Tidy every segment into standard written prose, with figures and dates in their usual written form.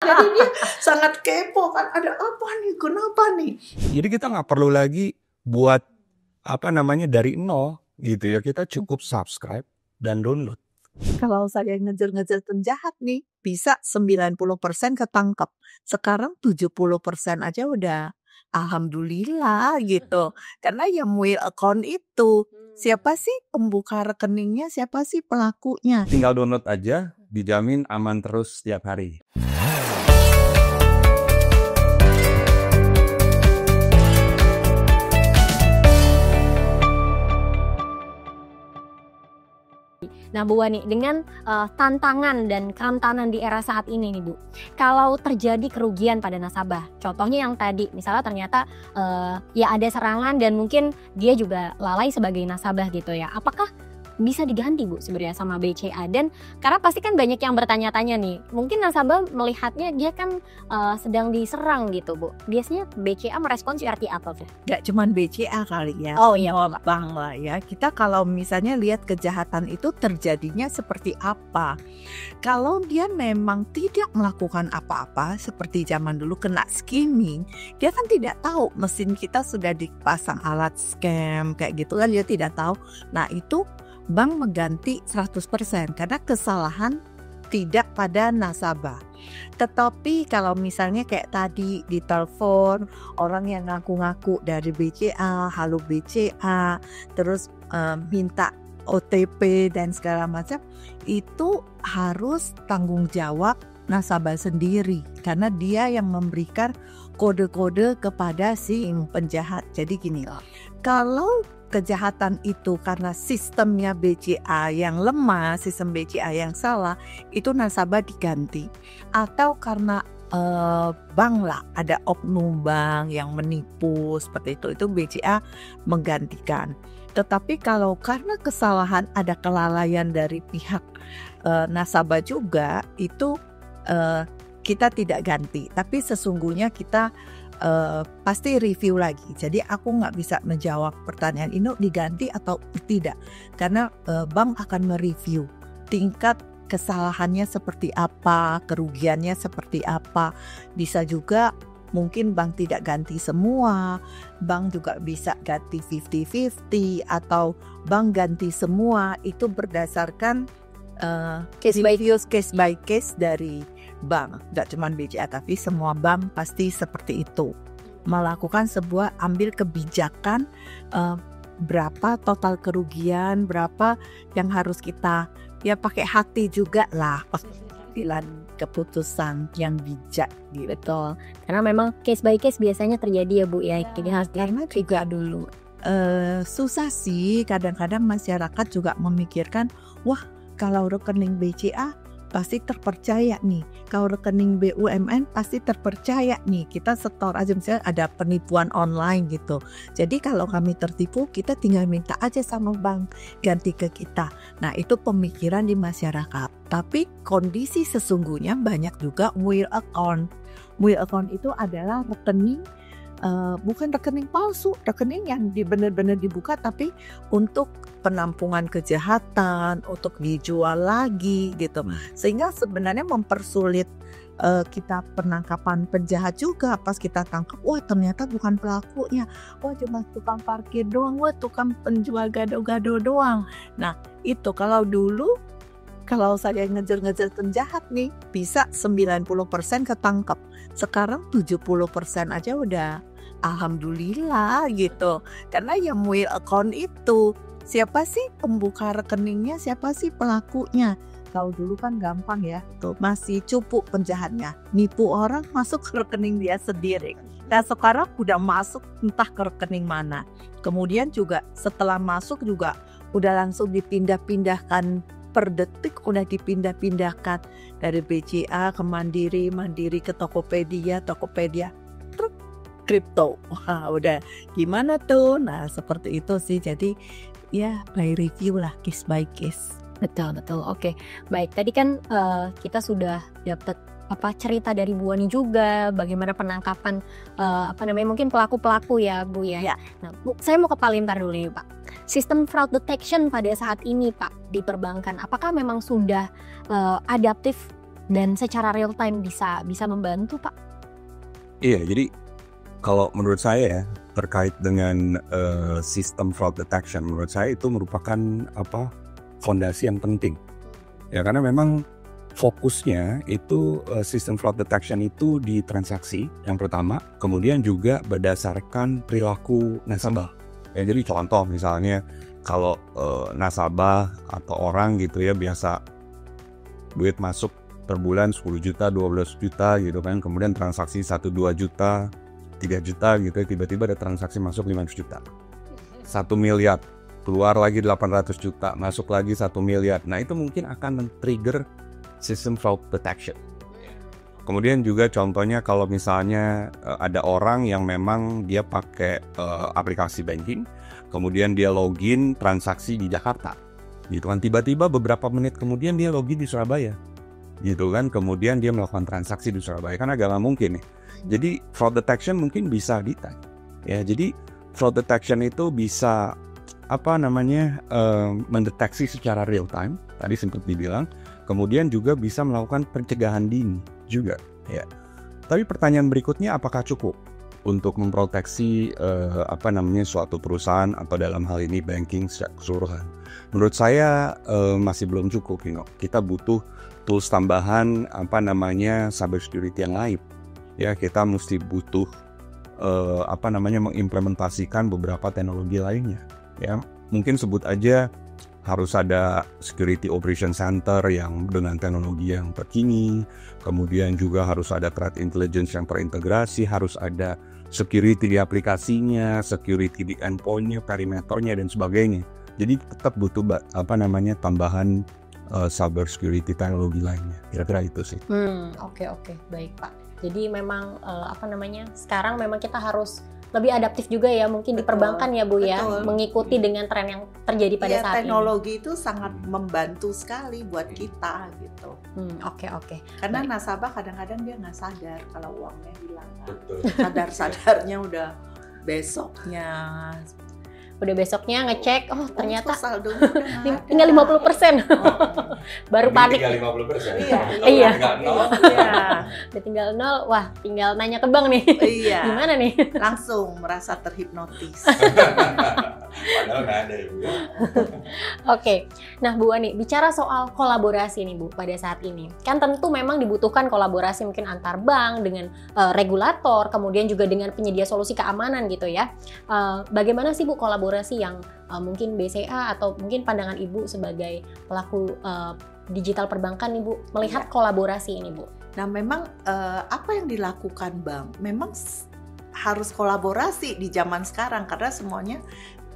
Jadi dia sangat kepo kan, ada apa nih, kenapa nih? Jadi kita nggak perlu lagi buat dari nol gitu ya. Kita cukup subscribe dan download. Kalau saya ngejar-ngejar penjahat nih, bisa 90% ketangkep. Sekarang 70% aja udah alhamdulillah gitu. Karena yang wheel account itu, siapa sih pembuka rekeningnya, siapa sih pelakunya. Tinggal download aja, dijamin aman terus setiap hari. Nah Bu Wani, dengan tantangan dan kerentanan di era saat ini nih Bu, kalau terjadi kerugian pada nasabah, contohnya yang tadi misalnya ternyata ya ada serangan dan mungkin dia juga lalai sebagai nasabah gitu ya, apakah bisa diganti Bu sebenarnya sama BCA? Dan karena pasti kan banyak yang bertanya-tanya nih, mungkin nasabah melihatnya dia kan sedang diserang gitu Bu, biasanya BCA merespon seperti apa tuh? Gak cuman BCA kali ya, Oh iya, bank lah ya. Kita kalau misalnya lihat kejahatan itu terjadinya seperti apa. Kalau dia memang tidak melakukan apa-apa seperti zaman dulu kena skimming, dia kan tidak tahu mesin kita sudah dipasang alat scam kayak gitu kan, dia tidak tahu. Nah itu bank mengganti 100% karena kesalahan tidak pada nasabah. Tetapi kalau misalnya kayak tadi di telepon orang yang ngaku-ngaku dari BCA, halo BCA, terus minta OTP dan segala macam, itu harus tanggung jawab nasabah sendiri karena dia yang memberikan kode-kode kepada si penjahat. Jadi gini, kalau kejahatan itu karena sistemnya BCA yang lemah, sistem BCA yang salah, itu nasabah diganti. Atau karena bank lah, ada oknum bank yang menipu seperti itu BCA menggantikan. Tetapi kalau karena kesalahan ada kelalaian dari pihak nasabah juga, itu kita tidak ganti. Tapi sesungguhnya kita pasti review lagi. Jadi aku nggak bisa menjawab pertanyaan ini diganti atau tidak, karena bank akan mereview tingkat kesalahannya seperti apa, kerugiannya seperti apa. Bisa juga mungkin bank tidak ganti semua, bank juga bisa ganti 50-50, atau bank ganti semua. Itu berdasarkan case by case dari bank. Tidak cuma BCA tapi semua bank pasti seperti itu, melakukan ambil kebijakan berapa total kerugian, berapa yang harus kita ya pakai hati juga lah pengambilan keputusan yang bijak gitu. Betul, karena memang case by case biasanya terjadi ya Bu ya. Jadi harus karena juga dulu susah sih, kadang-kadang masyarakat juga memikirkan, wah kalau rekening BCA pasti terpercaya nih, kalau rekening BUMN pasti terpercaya nih, kita setor aja, misalnya ada penipuan online gitu. Jadi kalau kami tertipu, kita tinggal minta aja sama bank ganti ke kita. Nah itu pemikiran di masyarakat. Tapi kondisi sesungguhnya banyak juga wheel account. Wheel account itu adalah rekening, bukan rekening palsu, rekening yang benar-benar dibuka tapi untuk penampungan kejahatan, untuk dijual lagi gitu. Sehingga sebenarnya mempersulit kita penangkapan penjahat juga. Pas kita tangkap, wah ternyata bukan pelakunya, wah cuma tukang parkir doang, wah tukang penjual gado-gado doang. Nah itu kalau dulu, kalau saya ngejar-ngejar penjahat nih, bisa 90% ketangkep. Sekarang 70% aja udah alhamdulillah gitu. Karena yang wheel account itu, siapa sih pembuka rekeningnya, siapa sih pelakunya. Kalau dulu kan gampang ya, tuh masih cupu penjahatnya, nipu orang masuk ke rekening dia sendiri. Dan sekarang udah masuk entah ke rekening mana. Kemudian juga setelah masuk juga udah langsung dipindah-pindahkan per detik, udah dipindah-pindahkan dari BCA ke Mandiri, Mandiri ke Tokopedia, Tokopedia truk kripto. Wah, udah gimana tuh? Nah seperti itu sih. Jadi ya by review lah, case by case. Betul. Oke, baik. Tadi kan kita sudah dapat cerita dari Bu Wani juga, bagaimana penangkapan mungkin pelaku-pelaku ya Bu ya. Nah Bu, saya mau ke Pak Limtar dulu nih Pak. Sistem fraud detection pada saat ini Pak di perbankan, apakah memang sudah adaptif dan secara real time bisa membantu, Pak? Iya, jadi kalau menurut saya ya, terkait dengan sistem fraud detection, menurut saya itu merupakan fondasi yang penting. Ya, karena memang fokusnya itu sistem fraud detection itu di transaksi yang pertama, kemudian juga berdasarkan perilaku nasabah. Ya, jadi contoh misalnya kalau nasabah atau orang gitu ya, biasa duit masuk per bulan 10 juta, 12 juta gitu kan, kemudian transaksi 1-2 juta, 3 juta gitu ya, tiba-tiba ada transaksi masuk 500 juta, 1 miliar, keluar lagi 800 juta, masuk lagi 1 miliar. Nah, itu mungkin akan men-trigger sistem fraud detection. Kemudian juga contohnya kalau misalnya ada orang yang memang dia pakai aplikasi banking, kemudian dia login transaksi di Jakarta, gitu kan, tiba-tiba beberapa menit kemudian dia login di Surabaya, gitu kan, kemudian dia melakukan transaksi di Surabaya, kan agak nggak mungkin nih. Jadi fraud detection mungkin bisa detect, ya. Jadi fraud detection itu bisa mendeteksi secara real time, tadi sempat dibilang. Kemudian juga bisa melakukan pencegahan dini juga, ya. Tapi pertanyaan berikutnya, apakah cukup untuk memproteksi suatu perusahaan atau dalam hal ini banking secara keseluruhan? Menurut saya masih belum cukup, Kita butuh tools tambahan cyber security yang lain. Ya, kita mesti butuh mengimplementasikan beberapa teknologi lainnya. Ya, mungkin sebut aja harus ada security operation center yang dengan teknologi yang terkini, kemudian juga harus ada threat intelligence yang terintegrasi, harus ada security di aplikasinya, security di endpoint-nya, perimeternya dan sebagainya. Jadi tetap butuh tambahan cyber security teknologi lainnya. Kira-kira itu sih. Oke, baik Pak. Jadi memang sekarang memang kita harus lebih adaptif juga ya, mungkin di perbankan ya Bu ya, mengikuti dengan tren yang terjadi pada saat ini. Teknologi itu sangat membantu sekali buat kita gitu. Oke. Karena nasabah kadang-kadang dia nggak sadar kalau uangnya hilang. Sadar-sadarnya udah besoknya ngecek, ternyata saldonya udah tinggal 50%. Baru panik. Tinggal 50%. Iya. Udah tinggal 0. Wah, tinggal nanya ke bank nih. Iya. Gimana nih? Langsung merasa terhipnotis. Padahal nggak ada ya, Bu. Oke. Nah, Bu Wani, bicara soal kolaborasi nih Bu pada saat ini. Kan tentu memang dibutuhkan kolaborasi mungkin antar bank dengan regulator, kemudian juga dengan penyedia solusi keamanan gitu ya. Bagaimana sih Bu kolaborasi yang mungkin BCA atau mungkin pandangan Ibu sebagai pelaku digital perbankan nih Bu melihat kolaborasi ini Bu? Nah, memang apa yang dilakukan bank memang harus kolaborasi di zaman sekarang karena semuanya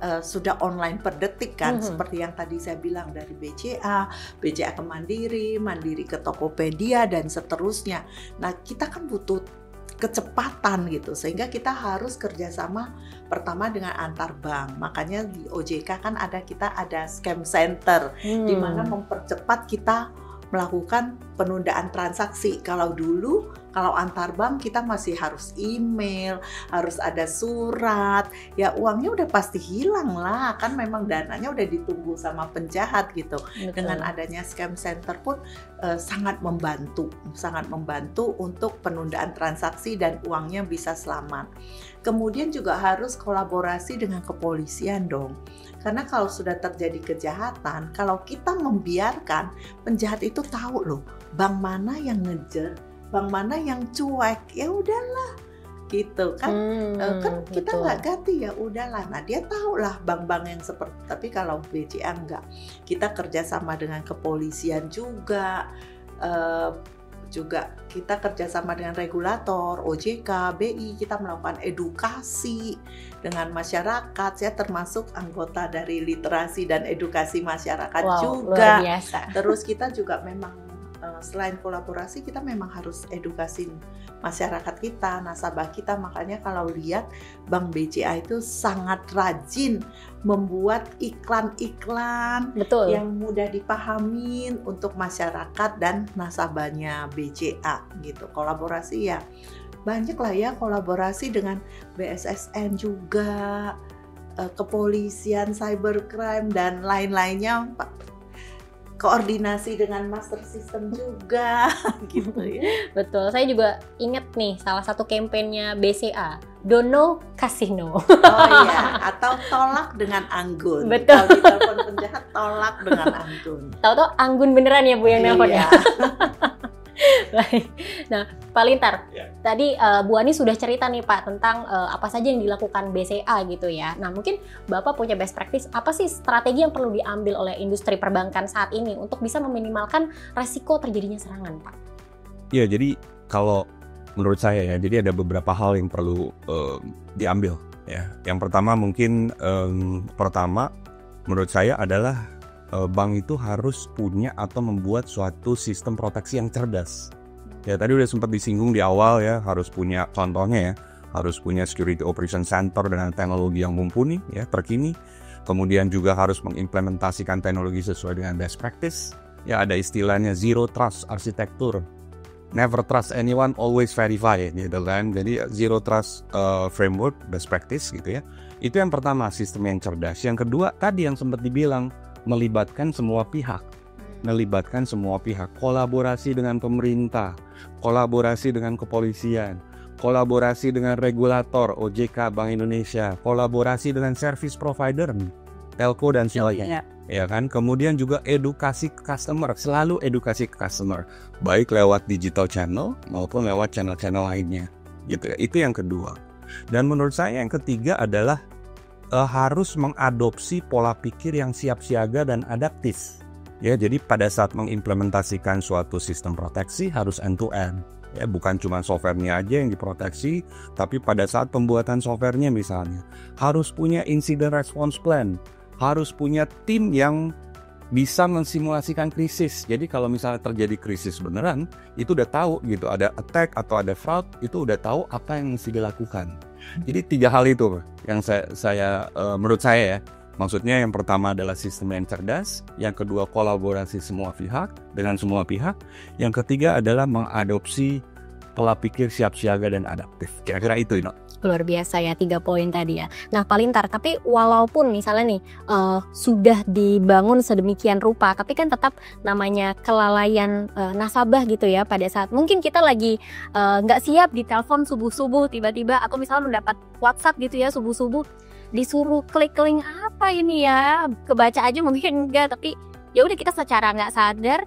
sudah online per detik kan, seperti yang tadi saya bilang dari BCA ke Mandiri, Mandiri ke Tokopedia dan seterusnya. Nah, kita kan butuh kecepatan gitu, sehingga kita harus kerjasama pertama dengan antar bank. Makanya di OJK kan kita ada scam center di mana mempercepat kita melakukan penundaan transaksi. Kalau dulu, kalau antar bank kita masih harus email, harus ada surat, ya uangnya udah pasti hilang lah, kan memang dananya udah ditunggu sama penjahat gitu. Betul. Dengan adanya scam center pun sangat membantu untuk penundaan transaksi dan uangnya bisa selamat. Kemudian juga harus kolaborasi dengan kepolisian dong. Karena kalau sudah terjadi kejahatan, kalau kita membiarkan, penjahat itu tahu loh, bank mana yang ngejar, bank mana yang cuek, ya udahlah gitu kan. Kan kita nggak ganti, ya udahlah. Nah, dia tahu lah bank-bank yang seperti, tapi kalau BCA enggak, kita kerjasama dengan kepolisian juga kita kerjasama dengan regulator, OJK, BI, kita melakukan edukasi dengan masyarakat. Saya termasuk anggota dari literasi dan edukasi masyarakat juga. Luar biasa. Terus kita juga memang selain kolaborasi, kita memang harus edukasi masyarakat kita, nasabah kita. Makanya kalau lihat Bank BCA itu sangat rajin membuat iklan-iklan yang mudah dipahamin untuk masyarakat dan nasabahnya BCA gitu. Kolaborasi ya banyak lah ya, kolaborasi dengan BSSN juga, kepolisian, cybercrime dan lain-lainnya. koordinasi dengan master system juga gitu ya. Betul, saya juga inget nih salah satu kampanyenya BCA, Don't Know Kasih No. Oh iya, atau tolak dengan anggun. Betul. Kalau ditelepon penjahat, tolak dengan anggun. Tahu-tahu anggun beneran ya Bu yang nelpon ya. Iya. Baik. Nah, Pak Lintar, Ya. tadi Bu Ani sudah cerita nih Pak tentang apa saja yang dilakukan BCA gitu ya. Nah, mungkin Bapak punya best practice, apa sih strategi yang perlu diambil oleh industri perbankan saat ini untuk bisa meminimalkan resiko terjadinya serangan, Pak? Iya, jadi kalau menurut saya ya, jadi ada beberapa hal yang perlu diambil ya. Yang pertama mungkin menurut saya adalah bank itu harus punya atau membuat suatu sistem proteksi yang cerdas. Ya tadi udah sempat disinggung di awal ya, harus punya contohnya ya, harus punya security operation center dengan teknologi yang mumpuni ya, terkini. Kemudian juga harus mengimplementasikan teknologi sesuai dengan best practice. Ya ada istilahnya zero trust arsitektur. Never trust anyone, always verify gitu kan. Jadi zero trust framework, best practice gitu ya. Itu yang pertama, sistem yang cerdas. Yang kedua tadi yang sempat dibilang, melibatkan semua pihak, kolaborasi dengan pemerintah, kolaborasi dengan kepolisian, kolaborasi dengan regulator, OJK, Bank Indonesia, kolaborasi dengan service provider, telco dan sebagainya, ya kan? Kemudian juga edukasi ke customer, selalu edukasi ke customer, baik lewat digital channel maupun lewat channel-channel lainnya, gitu ya. Itu yang kedua. Dan menurut saya yang ketiga adalah harus mengadopsi pola pikir yang siap siaga dan adaptif. Ya, jadi pada saat mengimplementasikan suatu sistem proteksi harus end to end. Ya, bukan cuma softwarenya aja yang diproteksi, tapi pada saat pembuatan softwarenya misalnya harus punya incident response plan, harus punya tim yang bisa mensimulasikan krisis. Jadi kalau misalnya terjadi krisis beneran, itu udah tahu gitu, ada attack atau ada fraud, itu udah tahu apa yang mesti dilakukan. Jadi 3 hal itu yang saya menurut saya ya, maksudnya yang pertama adalah sistem yang cerdas, yang kedua kolaborasi semua pihak dengan semua pihak, yang ketiga adalah mengadopsi pola pikir siap siaga dan adaptif. Kira-kira itu, Ino. Luar biasa ya 3 poin tadi ya. Nah Pak Lintar, tapi walaupun misalnya nih sudah dibangun sedemikian rupa, tapi kan tetap namanya kelalaian nasabah gitu ya, pada saat mungkin kita lagi nggak siap di telepon subuh-subuh tiba-tiba, atau misalnya mendapat WhatsApp gitu ya subuh-subuh, disuruh klik link apa ini ya, kebaca aja mungkin enggak, tapi ya udah kita secara nggak sadar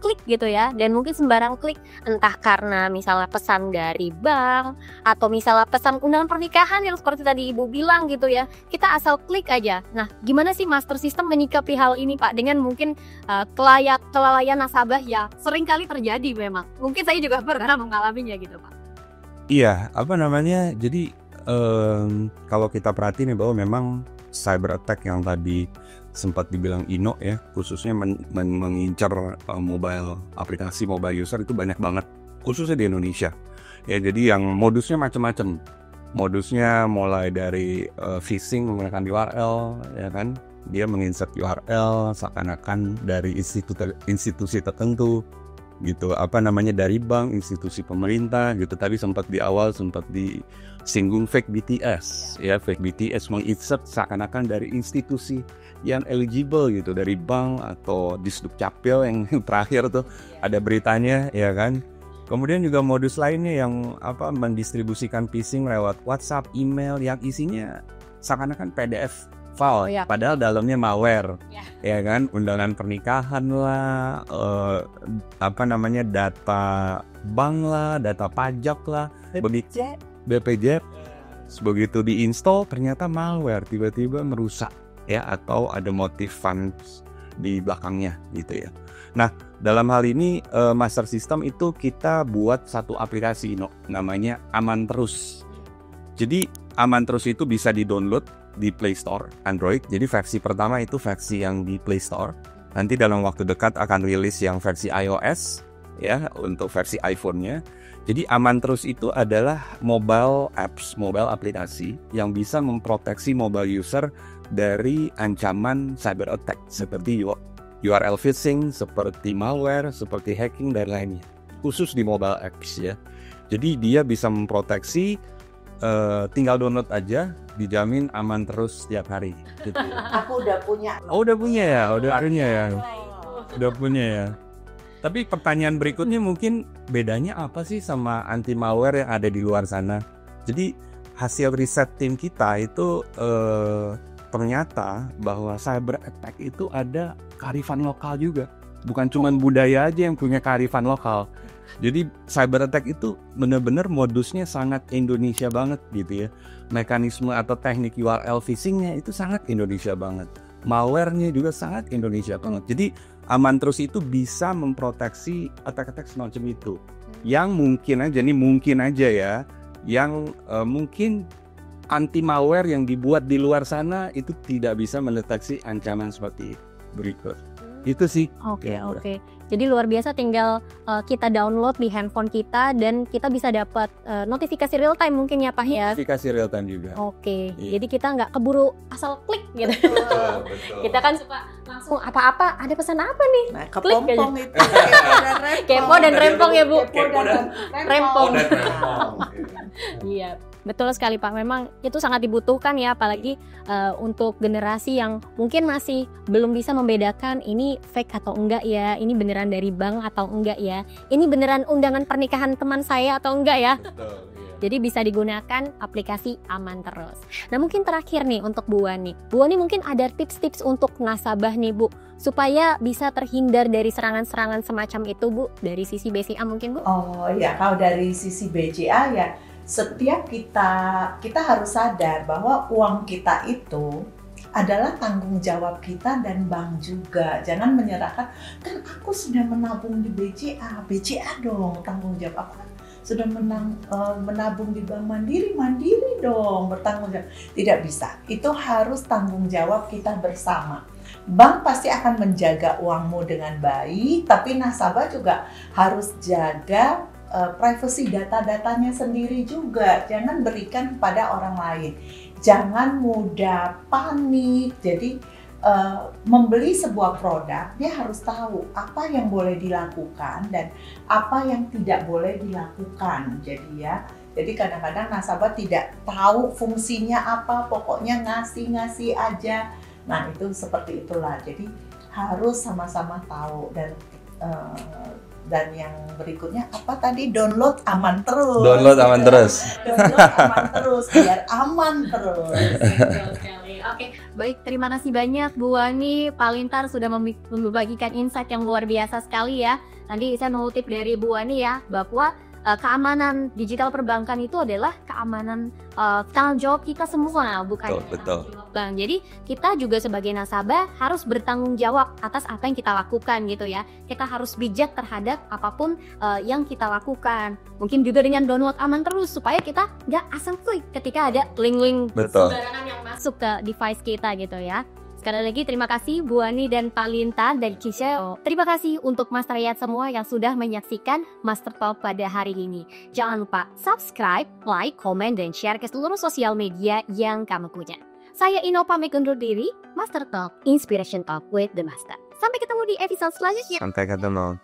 klik gitu ya, dan mungkin sembarang klik, entah karena misalnya pesan dari bank atau misalnya pesan undangan pernikahan yang seperti tadi Ibu bilang gitu ya, kita asal klik aja. Nah, gimana sih master system menyikapi hal ini Pak, dengan mungkin kelalaian nasabah ya sering kali terjadi memang. Mungkin saya juga pernah mengalaminya gitu Pak. Iya, jadi kalau kita perhatiin nih bahwa memang cyber attack yang tadi sempat dibilang Ino ya, khususnya mengincar mobile aplikasi, mobile user itu banyak banget, khususnya di Indonesia. Ya, jadi yang modusnya macam-macam. Modusnya mulai dari phishing menggunakan URL, ya kan? Dia menginsert URL seakan-akan dari institusi tertentu gitu, dari bank, institusi pemerintah gitu. Tadi sempat di awal disinggung fake BTS ya, fake BTS menginsert seakan-akan dari institusi yang eligible gitu, dari bank atau Disdukcapil yang terakhir tuh ada beritanya ya kan. Kemudian juga modus lainnya yang mendistribusikan phishing lewat WhatsApp, email yang isinya seakan-akan PDF file, padahal dalamnya malware, ya kan, undangan pernikahan lah, data bank lah, data pajak lah, BPJS, begitu diinstal ternyata malware, tiba-tiba merusak, ya, atau ada motif funds di belakangnya, gitu ya. Nah, dalam hal ini master system itu kita buat satu aplikasi, namanya Aman Terus. Jadi Aman Terus itu bisa di-download di Play Store Android. Jadi versi pertama itu versi yang di Play Store. Nanti dalam waktu dekat akan rilis yang versi iOS ya, untuk versi iPhone-nya. Jadi Aman Terus itu adalah mobile apps, mobile aplikasi yang bisa memproteksi mobile user dari ancaman cyber attack seperti URL phishing, seperti malware, seperti hacking dan lainnya. Khusus di mobile apps ya. Jadi dia bisa memproteksi, tinggal download aja, dijamin aman terus setiap hari gitu. Aku udah punya. Oh, udah punya ya, udah punya ya. Udah punya ya. Tapi pertanyaan berikutnya mungkin bedanya apa sih sama anti malware yang ada di luar sana? Jadi hasil riset tim kita itu ternyata bahwa cyber attack itu ada kearifan lokal juga. Bukan cuma budaya aja yang punya kearifan lokal. Jadi cyber attack itu benar-benar modusnya sangat Indonesia banget gitu ya. Mekanisme atau teknik URL phishing-nya itu sangat Indonesia banget. Malware-nya juga sangat Indonesia banget. Jadi Aman Terus itu bisa memproteksi attack-attack semacam itu. Yang mungkin aja ya, yang mungkin anti malware yang dibuat di luar sana itu tidak bisa mendeteksi ancaman seperti berikut. Itu sih. Oke. Jadi luar biasa, tinggal kita download di handphone kita dan kita bisa dapat notifikasi real time mungkin ya Pak ya. Notifikasi real time juga. Oke. Iya. Jadi kita nggak keburu asal klik gitu. Betul. Kita kan suka langsung apa-apa ada pesan apa nih? Nah, kepompong itu. Kepo dan rempong ya Bu. Kepo dan Rempong. rempong. Iya, betul sekali Pak. Memang itu sangat dibutuhkan ya, apalagi untuk generasi yang mungkin masih belum bisa membedakan ini fake atau enggak ya, ini beneran dari bank atau enggak ya, ini beneran undangan pernikahan teman saya atau enggak ya. Betul, iya. Jadi bisa digunakan aplikasi Aman Terus. Nah mungkin terakhir nih untuk Bu Wani. Bu Wani mungkin ada tips-tips untuk nasabah nih Bu, supaya bisa terhindar dari serangan-serangan semacam itu Bu, dari sisi BCA mungkin Bu? Oh ya, kalau dari sisi BCA ya, setiap kita harus sadar bahwa uang kita itu adalah tanggung jawab kita dan bank juga. Jangan menyerahkan, kan aku sudah menabung di BCA dong tanggung jawab. Aku kan sudah menabung di Bank Mandiri dong bertanggung jawab. Tidak bisa, itu harus tanggung jawab kita bersama. Bank pasti akan menjaga uangmu dengan baik, tapi nasabah juga harus jaga privacy data-datanya sendiri juga. Jangan berikan kepada orang lain. Jangan mudah panik. Jadi membeli sebuah produk, dia harus tahu apa yang boleh dilakukan dan apa yang tidak boleh dilakukan. Jadi kadang-kadang nasabah tidak tahu fungsinya apa, pokoknya ngasih aja. Nah itu seperti itulah. Jadi harus sama-sama tahu dan yang berikutnya apa tadi, download Aman Terus. Download Aman Terus. Download Aman Terus biar aman terus. Oke, baik, terima kasih banyak Bu Wani, Pak Lintar sudah membagikan insight yang luar biasa sekali ya. Nanti saya mengutip dari Bu Wani ya, bahwa keamanan digital perbankan itu adalah keamanan tanggung jawab kita semua, bukan Betul. bank. Jadi kita juga sebagai nasabah harus bertanggung jawab atas apa yang kita lakukan gitu ya. Kita harus bijak terhadap apapun yang kita lakukan. Mungkin juga dengan download Aman Terus supaya kita nggak asal klik ketika ada link-link sembarangan yang masuk ke device kita gitu ya. Sekali lagi terima kasih Bu Wani dan Pak Lintar dari Ciseo. Terima kasih untuk Mas Riyad semua yang sudah menyaksikan Master Talk pada hari ini. Jangan lupa subscribe, like, komen, dan share ke seluruh sosial media yang kamu punya. Saya Ino pamit undur diri, Master Talk, Inspiration Talk with the Master. Sampai ketemu di episode selanjutnya. Sampai ketemu.